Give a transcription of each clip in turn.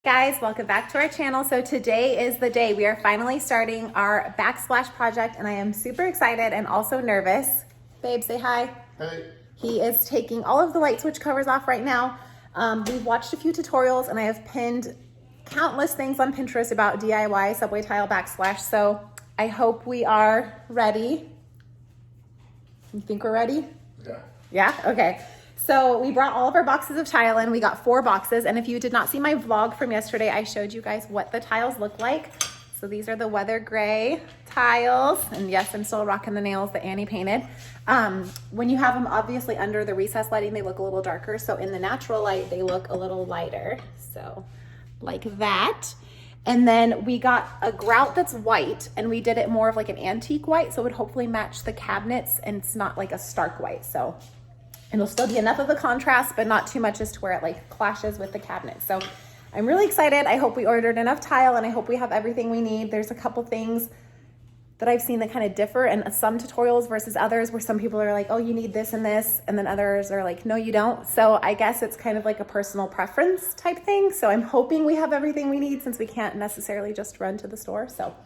Guys, welcome back to our channel. So today is the day we are finally starting our backsplash project, and I am super excited and also nervous. Babe, say hi. Hey. He is taking all of the light switch covers off right now. We've watched a few tutorials and I have pinned countless things on Pinterest about DIY subway tile backsplash. So I hope we are ready. You think we're ready? Yeah. Yeah? Okay. So we brought all of our boxes of tile in. We got 4 boxes. And if you did not see my vlog from yesterday, I showed you guys what the tiles look like. So these are the weather gray tiles. And yes, I'm still rocking the nails that Annie painted. When you have them obviously under the recessed lighting, they look a little darker. So in the natural light, they look a little lighter. So like that. And then we got a grout that's white, and we did it more of like an antique white. So it would hopefully match the cabinets, and it's not like a stark white. So it'll still be enough of a contrast, but not too much as to where it like clashes with the cabinet. So I'm really excited. I hope we ordered enough tile, and I hope we have everything we need. There's a couple things that I've seen that kind of differ in some tutorials versus others, where some people are like, oh, you need this and this, and then others are like, no, you don't. So I guess it's kind of like a personal preference type thing. So I'm hoping we have everything we need, since we can't necessarily just run to the store. So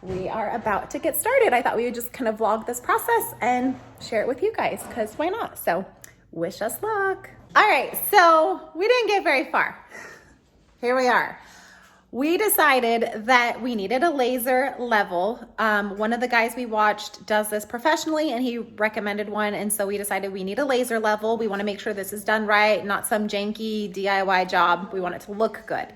we are about to get started. I thought we would just kind of vlog this process and share it with you guys, because why not? So wish us luck. All right, so we didn't get very far. Here we are. We decided that we needed a laser level. One of the guys we watched does this professionally, and he recommended one. And so we decided we need a laser level. We want to make sure this is done right, not some janky DIY job. We want it to look good.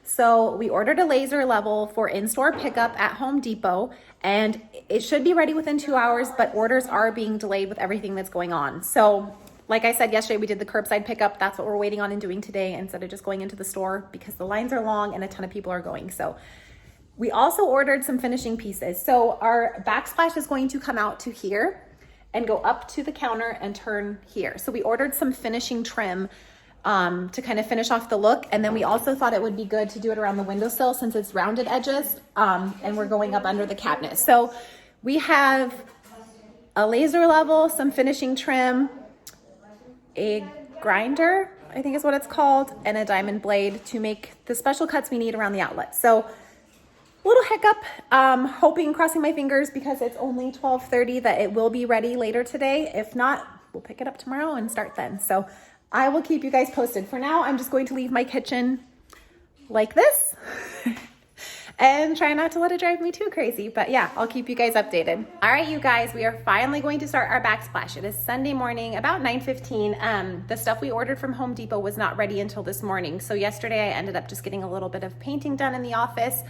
So we ordered a laser level for in-store pickup at Home Depot, and it should be ready within 2 hours, but orders are being delayed with everything that's going on. So like I said yesterday, we did the curbside pickup. That's what we're waiting on and doing today, instead of just going into the store, because the lines are long and a ton of people are going. So we also ordered some finishing pieces. So our backsplash is going to come out to here and go up to the counter and turn here. So we ordered some finishing trim to kind of finish off the look. And then we also thought it would be good to do it around the windowsill, since it's rounded edges, and we're going up under the cabinet. So we have a laser level, some finishing trim, a grinder, I think is what it's called, and a diamond blade to make the special cuts we need around the outlet. So little hiccup, hoping, crossing my fingers, because it's only 12:30, that it will be ready later today. If not, we'll pick it up tomorrow and start then. So I will keep you guys posted. For now, I'm just going to leave my kitchen like this and try not to let it drive me too crazy. But yeah, I'll keep you guys updated. All right, you guys, we are finally going to start our backsplash. It is Sunday morning, about 9:15. The stuff we ordered from Home Depot was not ready until this morning. So yesterday I ended up just getting a little bit of painting done in the office.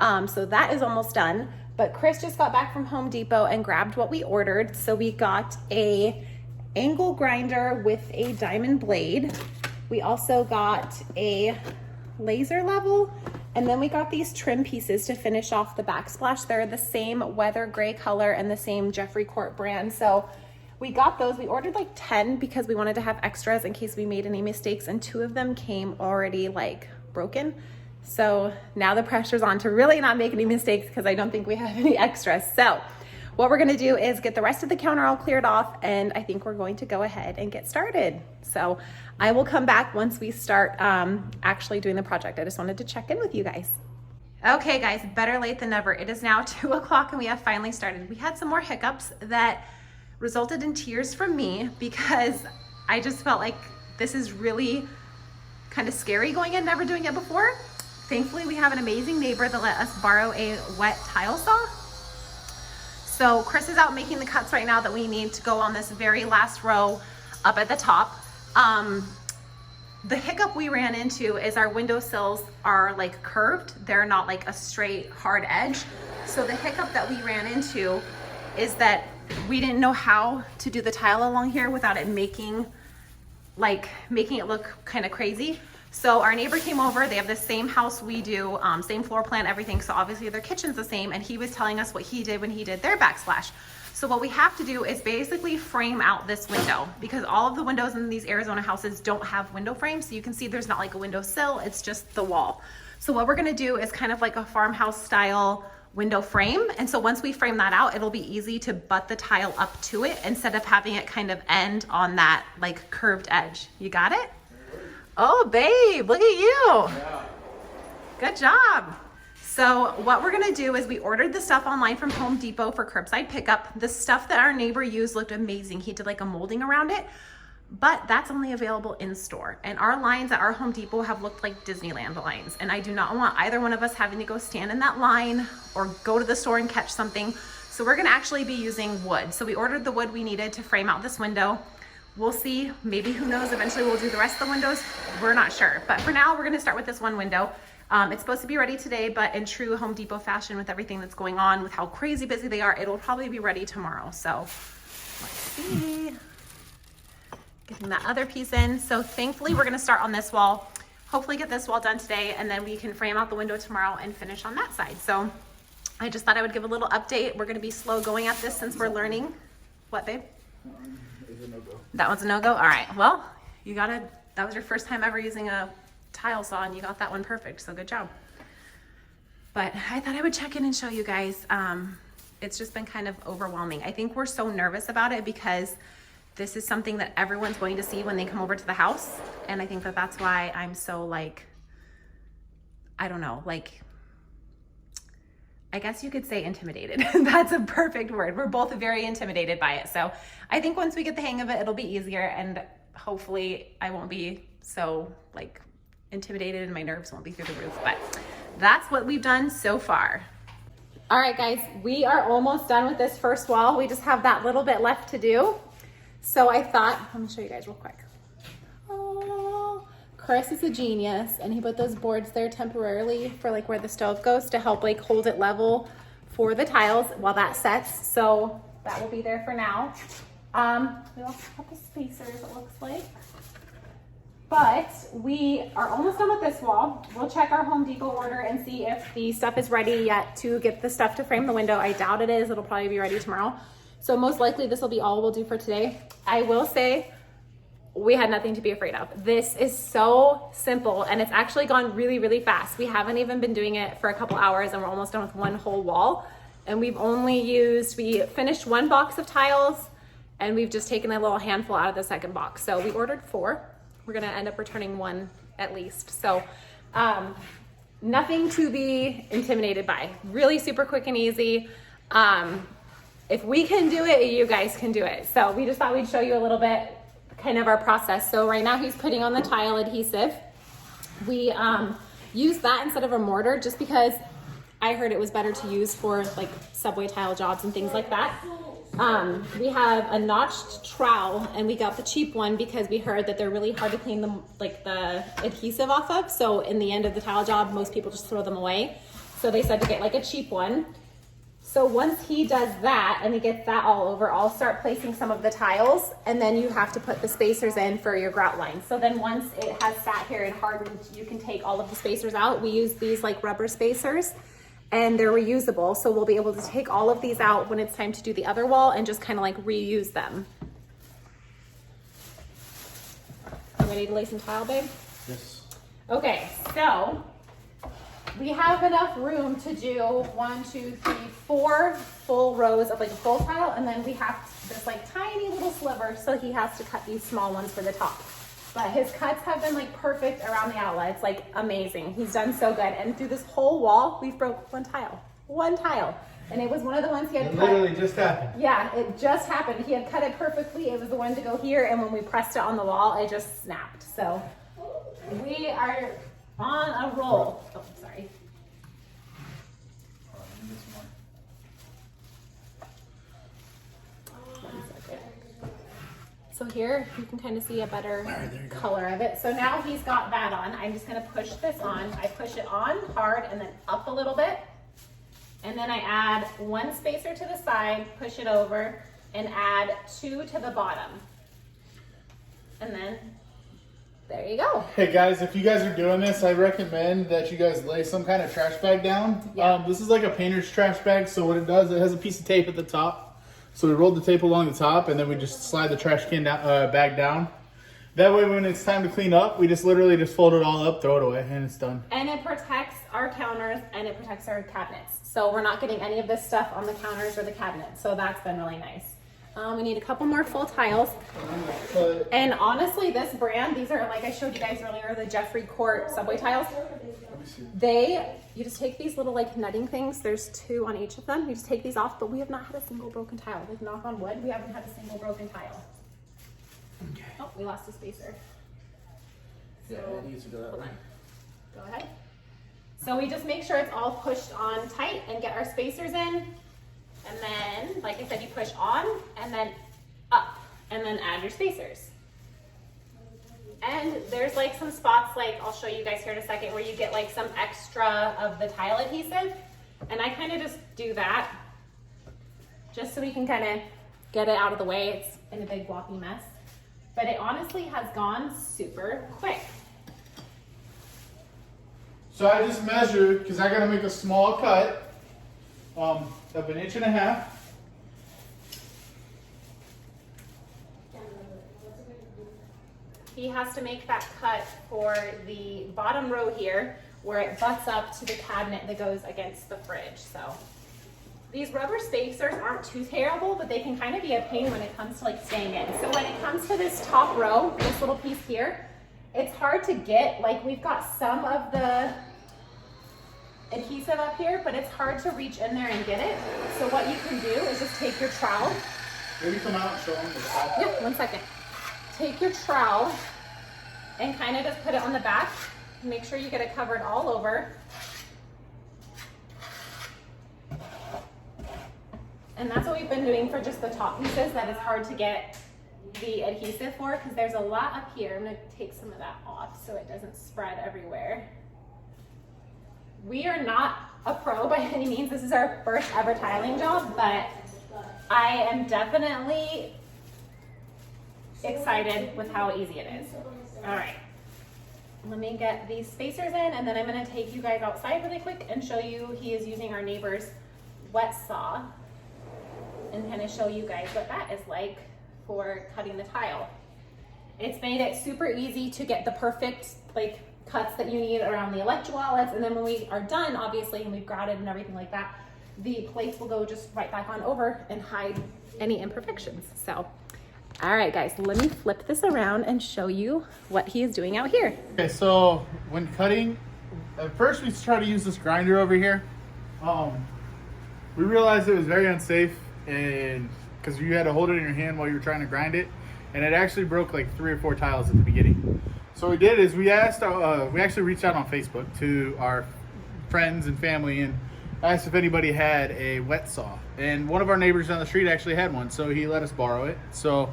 So that is almost done. But Chris just got back from Home Depot and grabbed what we ordered. So we got a angle grinder with a diamond blade. We also got a laser level, and then we got these trim pieces to finish off the backsplash. They're the same weather gray color and the same Jeffrey Court brand. So we got those. We ordered like 10 because we wanted to have extras in case we made any mistakes, and 2 of them came already like broken. So now the pressure's on to really not make any mistakes, because I don't think we have any extras. So what we're gonna do is get the rest of the counter all cleared off, and I think we're going to go ahead and get started. So I will come back once we start actually doing the project. I just wanted to check in with you guys. Okay guys, better late than never. It is now 2 o'clock and we have finally started. We had some more hiccups that resulted in tears from me, because I just felt like this is really kind of scary going in, never doing it before. Thankfully, we have an amazing neighbor that let us borrow a wet tile saw. So Chris is out making the cuts right now that we need to go on this very last row up at the top. The hiccup we ran into is our windowsills are like curved. They're not like a straight hard edge. So the hiccup that we ran into is that we didn't know how to do the tile along here without it making it look kind of crazy. So our neighbor came over. They have the same house we do, same floor plan, everything. So obviously their kitchen's the same, and he was telling us what he did when he did their backsplash. So what we have to do is basically frame out this window, because all of the windows in these Arizona houses don't have window frames. So you can see there's not like a window sill, it's just the wall. So what we're gonna do is kind of like a farmhouse style window frame. And so once we frame that out, it'll be easy to butt the tile up to it instead of having it kind of end on that like curved edge. You got it? Oh, babe, look at you. Yeah. Good job. So what we're gonna do is we ordered the stuff online from Home Depot for curbside pickup. The stuff that our neighbor used looked amazing. He did like a molding around it, but that's only available in store. And our lines at our Home Depot have looked like Disneyland lines. And I do not want either one of us having to go stand in that line or go to the store and catch something. So we're gonna actually be using wood. So we ordered the wood we needed to frame out this window. We'll see, maybe, who knows, eventually we'll do the rest of the windows. We're not sure. But for now, we're gonna start with this one window. It's supposed to be ready today, but in true Home Depot fashion with everything that's going on, with how crazy busy they are, it'll probably be ready tomorrow. So let's see. Getting that other piece in. So thankfully we're gonna start on this wall, hopefully get this wall done today, and then we can frame out the window tomorrow and finish on that side. So I just thought I would give a little update. We're gonna be slow going at this since we're learning. What, babe? That one's a no-go? All right, well, that was your first time ever using a tile saw and you got that one perfect, so good job. But I thought I would check in and show you guys. It's just been kind of overwhelming. I think we're so nervous about it because this is something that everyone's going to see when they come over to the house. And I think that that's why I'm so like, I don't know, like, I guess you could say intimidated. That's a perfect word. We're both very intimidated by it. So I think once we get the hang of it, it'll be easier, and hopefully I won't be so like intimidated and my nerves won't be through the roof. But that's what we've done so far. All right, guys, we are almost done with this first wall. We just have that little bit left to do. So I thought, let me show you guys real quick. Oh, Chris is a genius, and he put those boards there temporarily for like where the stove goes to help like hold it level for the tiles while that sets. So that will be there for now. We also have the spacers, it looks like. But we are almost done with this wall. We'll check our Home Depot order and see if the stuff is ready yet to get the stuff to frame the window. I doubt it is. It'll probably be ready tomorrow. So most likely this will be all we'll do for today. I will say we had nothing to be afraid of. This is so simple, and it's actually gone really, really fast. We haven't even been doing it for a couple hours, and we're almost done with one whole wall. And we finished one box of tiles, and we've just taken a little handful out of the second box. So we ordered 4. We're gonna end up returning 1 at least. So nothing to be intimidated by. Really super quick and easy. If we can do it, you guys can do it. So we just thought we'd show you a little bit kind of our process. So right now he's putting on the tile adhesive. We use that instead of a mortar just because I heard it was better to use for like subway tile jobs and things like that. We have a notched trowel, and we got the cheap one because we heard that they're really hard to clean the adhesive off of. So in the end of the tile job, most people just throw them away. So they said to get like a cheap one. So once he does that and he gets that all over, I'll start placing some of the tiles, and then you have to put the spacers in for your grout line. So then once it has sat here and hardened, you can take all of the spacers out. We use these like rubber spacers, and they're reusable. So we'll be able to take all of these out when it's time to do the other wall and just kind of like reuse them. You ready to lay some tile, babe? Yes. Okay, so we have enough room to do 1, 2, 3, 4 full rows of like a full tile, and then we have this like tiny little sliver, so he has to cut these small ones for the top. But his cuts have been like perfect around the outlet. It's like amazing. He's done so good. And through this whole wall, we've broke one tile. And it was one of the ones he had cut. It literally just happened. Yeah, it just happened. He had cut it perfectly. It was the one to go here, and when we pressed it on the wall, it just snapped. So we are on a roll. Oh, sorry. So here you can kind of see a better color of it. So now he's got that on. I'm just gonna push this on. I push it on hard and then up a little bit. And then I add 1 spacer to the side, push it over, and add 2 to the bottom. And then there you go. Hey guys, if you guys are doing this, I recommend that you guys lay some kind of trash bag down. Yeah. This is like a painter's trash bag. So what it does, it has a piece of tape at the top. So we rolled the tape along the top, and then we just slide the trash can bag down. That way when it's time to clean up, we just literally just fold it all up, throw it away, and it's done. And it protects our counters, and it protects our cabinets. So we're not getting any of this stuff on the counters or the cabinets. So that's been really nice. We need a couple more full tiles. And honestly, this brand, these are, like I showed you guys earlier, the Jeffrey Court subway tiles. You just take these little like netting things. There's 2 on each of them. You just take these off, but we have not had a single broken tile. Like, knock on wood, we haven't had a single broken tile. Okay. Oh, we lost a spacer. Yeah, it needs to go that way. Go ahead. So we just make sure it's all pushed on tight and get our spacers in. And then, like I said, you push on and then up and then add your spacers. And there's like some spots, like I'll show you guys here in a second, where you get like some extra of the tile adhesive. And I kind of just do that just so we can kind of get it out of the way. It's in a big blocky mess. But it honestly has gone super quick. So I just measured, because I got to make a small cut of 1.5 inches. He has to make that cut for the bottom row here where it butts up to the cabinet that goes against the fridge. So these rubber spacers aren't too terrible, but they can kind of be a pain when it comes to like staying in. So when it comes to this top row, this little piece here, it's hard to get. Like, we've got some of the adhesive up here, but it's hard to reach in there and get it. So what you can do is just take your trowel. Maybe come out and show them the top. Yeah, 1 second. Take your trowel and kind of just put it on the back. Make sure you get it covered all over. And that's what we've been doing for just the top pieces that is hard to get the adhesive for, because there's a lot up here. I'm going to take some of that off so it doesn't spread everywhere. We are not a pro by any means. This is our first ever tiling job, but I am definitely excited with how easy it is. All right, let me get these spacers in, and then I'm going to take you guys outside really quick and show you. He is using our neighbor's wet saw and kind of show you guys what that is like for cutting the tile. It's made it super easy to get the perfect like cuts that you need around the electrical outlets, and then when we are done, obviously, and we've grouted and everything like that, the plates will go just right back on over and hide any imperfections. So, all right, guys, let me flip this around and show you what he is doing out here. Okay, so when cutting, at first we tried to use this grinder over here. We realized it was very unsafe, and because you had to hold it in your hand while you were trying to grind it, and it actually broke like 3 or 4 tiles at the beginning. So what we did is we actually reached out on Facebook to our friends and family and asked if anybody had a wet saw. And one of our neighbors down the street actually had one, so he let us borrow it. So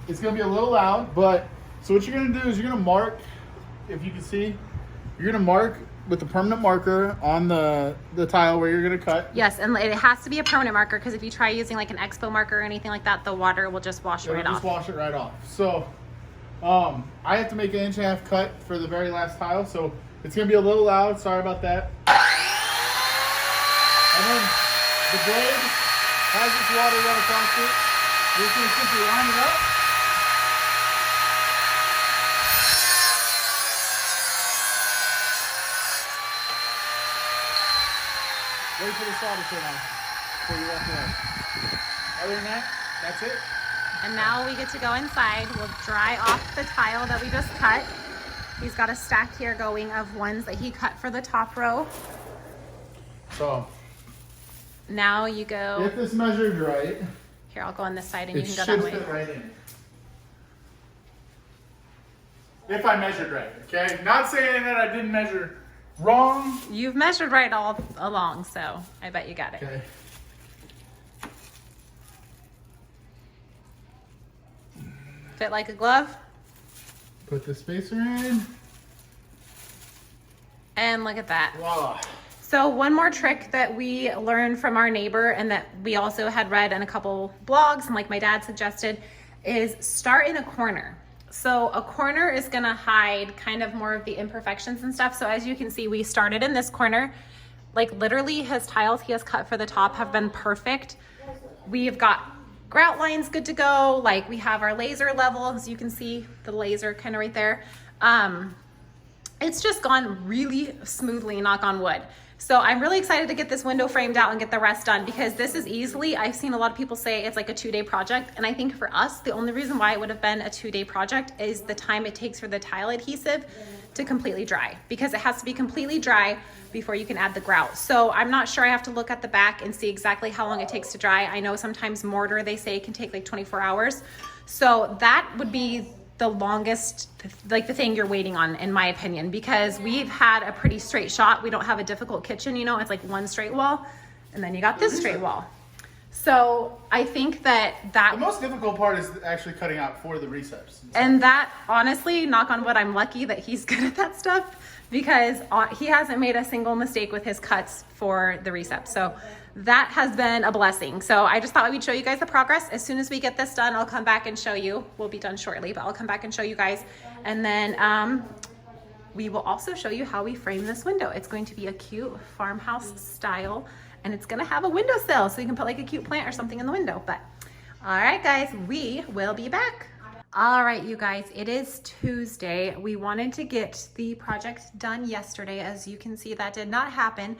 it's gonna be a little loud, but so what you're gonna do is you're gonna mark, if you can see, you're gonna mark with the permanent marker on the tile where you're gonna cut. Yes, and it has to be a permanent marker, because if you try using like an expo marker or anything like that, the water will just wash right off. Just wash it right off. So I have to make an 1.5 inch cut for the very last tile, so it's gonna be a little loud. Sorry about that. And then the blade has this water run across it. We're just gonna simply line it up. Wait for the saw to turn on before you walk away. Other than that, that's it. And now we get to go inside. We'll dry off the tile that we just cut. He's got a stack here going of ones that he cut for the top row. So now you go. if this measured right, Here, I'll go on this side and you it can go should that way. fit right in. If I measured right, okay? Not saying that I didn't measure wrong. You've measured right all along, so I bet you got it. Okay. Fit like a glove. Put the spacer in. And look at that. Voila. So one more trick that we learned from our neighbor, and that we also had read in a couple blogs, and like my dad suggested, is start in a corner. So a corner is gonna hide kind of more of the imperfections and stuff. So as you can see, we started in this corner. Like literally his tiles he has cut for the top have been perfect. We've got grout lines good to go. Like we have our laser level, as you can see the laser kind of right there. It's just gone really smoothly, knock on wood. So I'm really excited to get this window framed out and get the rest done, because this is easily, I've seen a lot of people say it's like a 2-day project. And I think for us, the only reason why it would have been a 2-day project is the time it takes for the tile adhesive to completely dry, because it has to be completely dry before you can add the grout. So I'm not sure, I have to look at the back and see exactly how long it takes to dry. I know sometimes mortar, they say, can take like 24 hours. So that would be the longest, like the thing you're waiting on, in my opinion, because we've had a pretty straight shot. We don't have a difficult kitchen, you know, it's like one straight wall and then you got this straight wall. So I think that The most difficult part is actually cutting out for the recess. and that, honestly, knock on wood, I'm lucky that he's good at that stuff, because he hasn't made a single mistake with his cuts for the recep. So that has been a blessing. So I just thought we'd show you guys the progress. As soon as we get this done, I'll come back and show you. We'll be done shortly, but I'll come back and show you guys. And then we will also show you how we frame this window. It's going to be a cute farmhouse style, and it's gonna have a windowsill, so you can put like a cute plant or something in the window. But all right, guys, we will be back. All right, you guys, it is Tuesday. We wanted to get the project done yesterday. As you can see, that did not happen.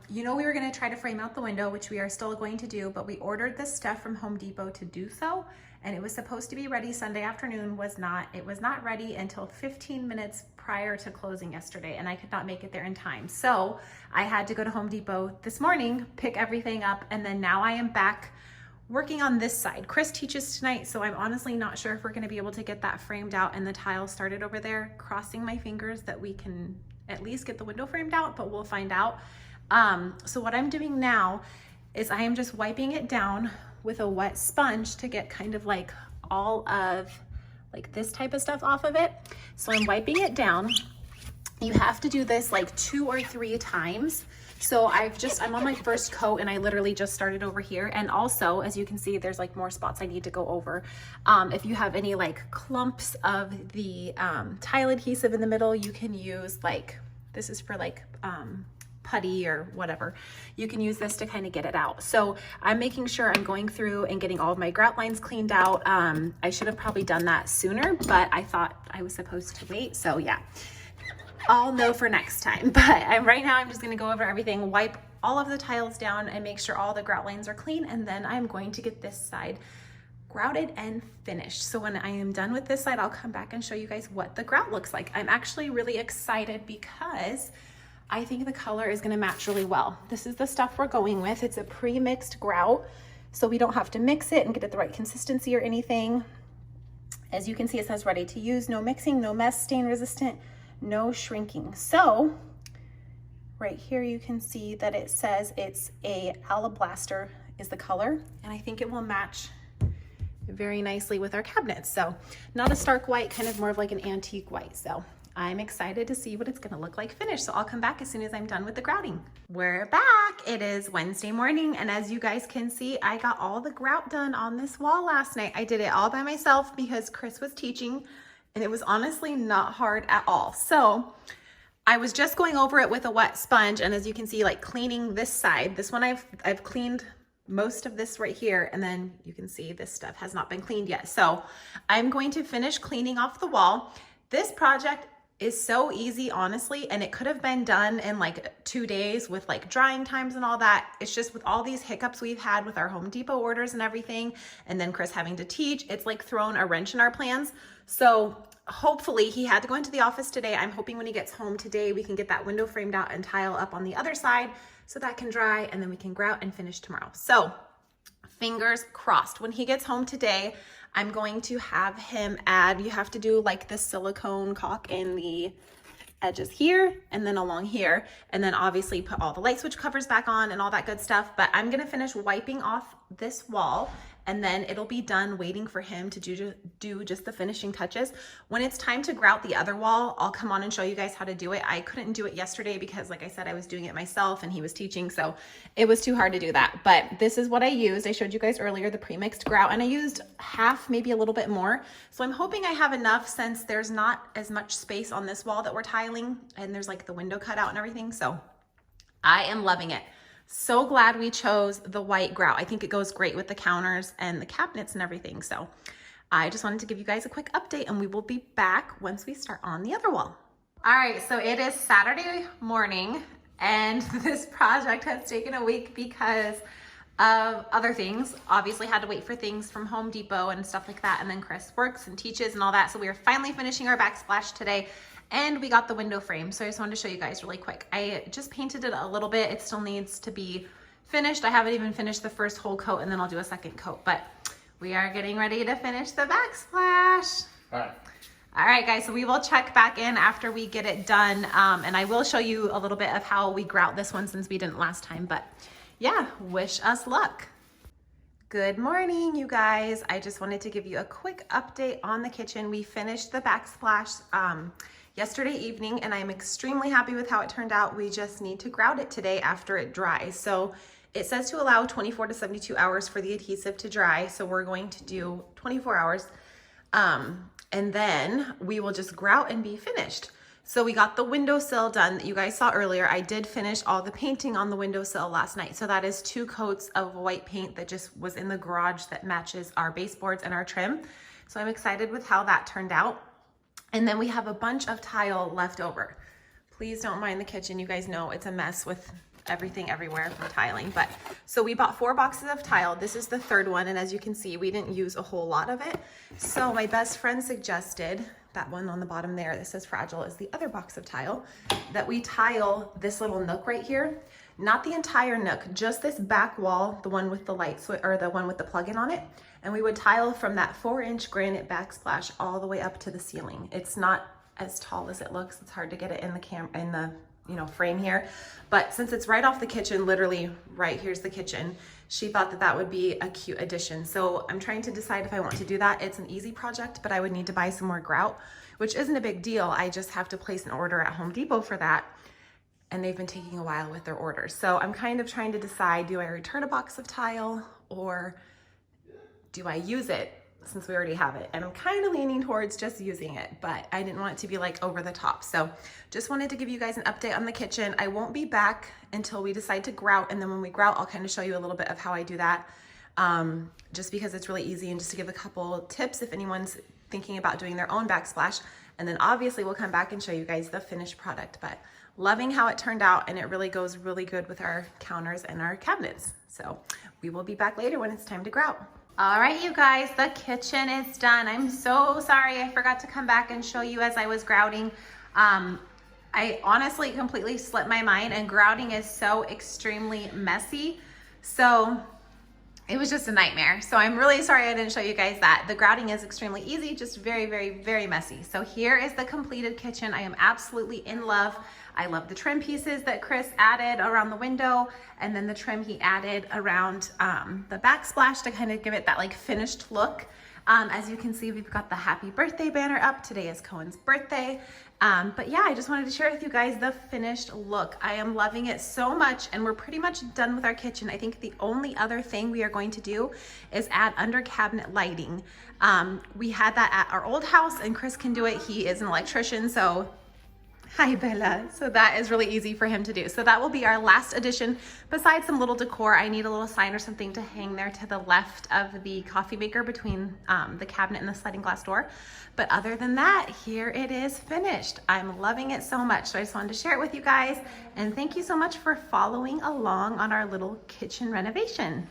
You know, we were gonna try to frame out the window, which we are still going to do, but we ordered this stuff from Home Depot to do so, and it was supposed to be ready Sunday afternoon. It was not ready until 15 minutes prior to closing yesterday, and I could not make it there in time. So I had to go to Home Depot this morning, pick everything up, and then now I am back working on this side. Chris teaches tonight, so I'm honestly not sure if we're gonna be able to get that framed out and the tile started over there. Crossing my fingers that we can at least get the window framed out, but we'll find out. So what I'm doing now is I am just wiping it down with a wet sponge to get kind of like all of like this type of stuff off of it. So I'm wiping it down. You have to do this like 2 or 3 times. So I'm on my first coat, and I literally just started over here. And also, as you can see, there's like more spots I need to go over. If you have any like clumps of the tile adhesive in the middle, you can use like, this is for like putty or whatever. You can use this to kind of get it out. So I'm making sure I'm going through and getting all of my grout lines cleaned out. I should have probably done that sooner, but I thought I was supposed to wait. So yeah. I'll know for next time, but right now I'm just gonna go over everything, wipe all of the tiles down and make sure all the grout lines are clean, and then I'm going to get this side grouted and finished. So when I am done with this side, I'll come back and show you guys what the grout looks like. I'm actually really excited because I think the color is gonna match really well. This is the stuff we're going with. It's a pre-mixed grout, so we don't have to mix it and get it the right consistency or anything. As you can see, it says ready to use, no mixing, no mess, stain resistant, no shrinking. So right here you can see that it says it's a Alablaster is the color, and I think it will match very nicely with our cabinets. So not a stark white, kind of more of like an antique white. So I'm excited to see what it's gonna look like finished. So I'll come back as soon as I'm done with the grouting. We're back. It is Wednesday morning, and as you guys can see, I got all the grout done on this wall last night. I did it all by myself because Chris was teaching, and it was honestly not hard at all. So I was just going over it with a wet sponge, and as you can see, like cleaning this side. This one I've cleaned most of this right here, and then you can see this stuff has not been cleaned yet. So I'm going to finish cleaning off the wall. This project is so easy, honestly, and it could have been done in like 2 days with like drying times and all that. It's just with all these hiccups we've had with our Home Depot orders and everything, and then Chris having to teach, it's like thrown a wrench in our plans. So hopefully, he had to go into the office today. I'm hoping when he gets home today, we can get that window framed out and tile up on the other side so that can dry, and then we can grout and finish tomorrow. So fingers crossed. When he gets home today, I'm going to have him add, you have to do like this silicone caulk in the edges here and then along here, and then obviously put all the light switch covers back on and all that good stuff. But I'm gonna finish wiping off this wall, and then it'll be done waiting for him to do just the finishing touches. When it's time to grout the other wall, I'll come on and show you guys how to do it. I couldn't do it yesterday because, like I said, I was doing it myself and he was teaching, so it was too hard to do that. But this is what I used. I showed you guys earlier, the pre-mixed grout, and I used half, maybe a little bit more. So I'm hoping I have enough since there's not as much space on this wall that we're tiling, and there's like the window cut out and everything. So I am loving it. So glad we chose the white grout. I think it goes great with the counters and the cabinets and everything. So I just wanted to give you guys a quick update, and we will be back once we start on the other wall. All right, so it is Saturday morning. And this project has taken a week because of other things. Obviously had to wait for things from Home Depot and stuff like that. And then Chris works and teaches and all that. So we are finally finishing our backsplash today. And we got the window frame. So I just wanted to show you guys really quick. I just painted it a little bit. It still needs to be finished. I haven't even finished the first whole coat, and then I'll do a second coat. But we are getting ready to finish the backsplash. All right. All right, guys, so we will check back in after we get it done. And I will show you a little bit of how we grout this one since we didn't last time. But yeah, wish us luck. Good morning, you guys. I just wanted to give you a quick update on the kitchen. We finished the backsplash yesterday evening, and I'm extremely happy with how it turned out. We just need to grout it today after it dries. So it says to allow 24 to 72 hours for the adhesive to dry. So we're going to do 24 hours. And then we will just grout and be finished. So we got the windowsill done that you guys saw earlier. I did finish all the painting on the windowsill last night. So that is 2 coats of white paint that just was in the garage that matches our baseboards and our trim. So I'm excited with how that turned out. And then we have a bunch of tile left over. Please don't mind the kitchen. You guys know it's a mess with everything everywhere from tiling. But so we bought 4 boxes of tile. This is the 3rd one. And as you can see, we didn't use a whole lot of it. So my best friend suggested, that one on the bottom there that says fragile is the other box of tile, that we tile this little nook right here. Not the entire nook, just this back wall, the one with the light switch, or the one with the plug-in on it. And we would tile from that 4-inch granite backsplash all the way up to the ceiling. It's not as tall as it looks. It's hard to get it in the frame here. But since it's right off the kitchen, literally right here's the kitchen, she thought that that would be a cute addition. So I'm trying to decide if I want to do that. It's an easy project, but I would need to buy some more grout, which isn't a big deal. I just have to place an order at Home Depot for that. And they've been taking a while with their orders. So I'm kind of trying to decide, do I return a box of tile or do I use it since we already have it? And I'm kind of leaning towards just using it, but I didn't want it to be like over the top. So just wanted to give you guys an update on the kitchen. I won't be back until we decide to grout. And then when we grout, I'll kind of show you a little bit of how I do that. Just because it's really easy, and just to give a couple tips if anyone's thinking about doing their own backsplash. And then obviously we'll come back and show you guys the finished product, but loving how it turned out, and it really goes really good with our counters and our cabinets. So we will be back later when it's time to grout. All right, you guys, the kitchen is done. I'm so sorry I forgot to come back and show you as I was grouting. I honestly completely slipped my mind, and grouting is so extremely messy. So it was just a nightmare. So I'm really sorry I didn't show you guys that. The grouting is extremely easy, just very, very, very messy. So here is the completed kitchen. I am absolutely in love. I love the trim pieces that Chris added around the window, and then the trim he added around the backsplash to kind of give it that like finished look. As you can see, we've got the happy birthday banner up. Today is Cohen's birthday. But yeah, I just wanted to share with you guys the finished look. I am loving it so much, and we're pretty much done with our kitchen. I think the only other thing we are going to do is add under cabinet lighting. We had that at our old house, and Chris can do it. He is an electrician, so hi Bella. So that is really easy for him to do. So that will be our last addition. Besides some little decor, I need a little sign or something to hang there to the left of the coffee maker between the cabinet and the sliding glass door. But other than that, here it is finished. I'm loving it so much. So I just wanted to share it with you guys. And thank you so much for following along on our little kitchen renovation.